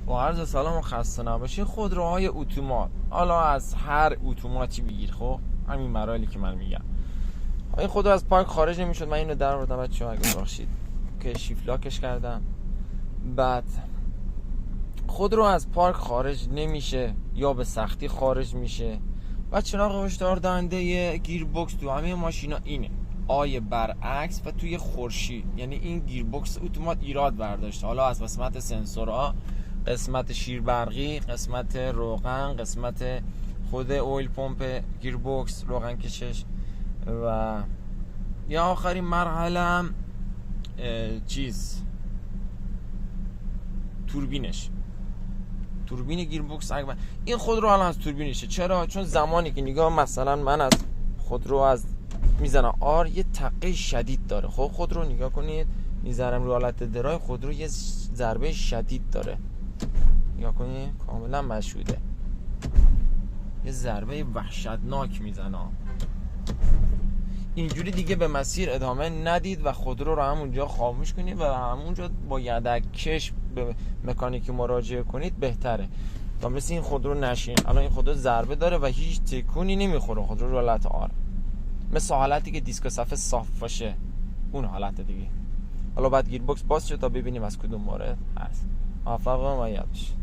با عرض سلام و خسته نباشی. خودروهای اتومات، حالا از هر اتوماتی بگیر، خب همین مراحلی که من میگم. این خودرو از پارک خارج نمیشد. من اینو در بردم بچه‌ها، اگه ببخشید که شیفت لاکش کردم. بعد خودرو از پارک خارج نمیشه یا به سختی خارج میشه و چراغ هشدار دهنده گیر بوکس تو همه ماشینا اینه آیه برعکس و توی خورشید. یعنی این گیر بوکس اتومات ایراد برداشته، حالا از قسمت سنسورها، قسمت شیر برقی، قسمت روغن، قسمت خود اویل پمپ گیر بوکس روغن کشش و یا آخرین مرحله هم توربین گیر بوکس. این خودرو الان از توربینشه. چرا؟ چون زمانی که نگاه مثلا من از خودرو از میزنم آر یه تقه شدید داره. خب خودرو نگاه کنید، میذارم رو حالت درای، خودرو یه ضربه شدید داره. نگاه کنید کاملا مشهوده، یه ضربه وحشتناک میزنه. اینجوری دیگه به مسیر ادامه ندید و خودرو رو همونجا خاموش کنید و همونجا با یدک کش به مکانیکی مراجعه کنید بهتره تا مثل این خودرو نشین. الان این خودرو ضربه داره و هیچ تکونی نمیخوره. خودرو رو حالت آر، مثل حالتی که دیسک صفحه صاف باشه، اون حالت دیگه. حالا بعد گیر بوکس باز شد تا ببینیم از کدوم مورد هست. موفق و مایل باشید.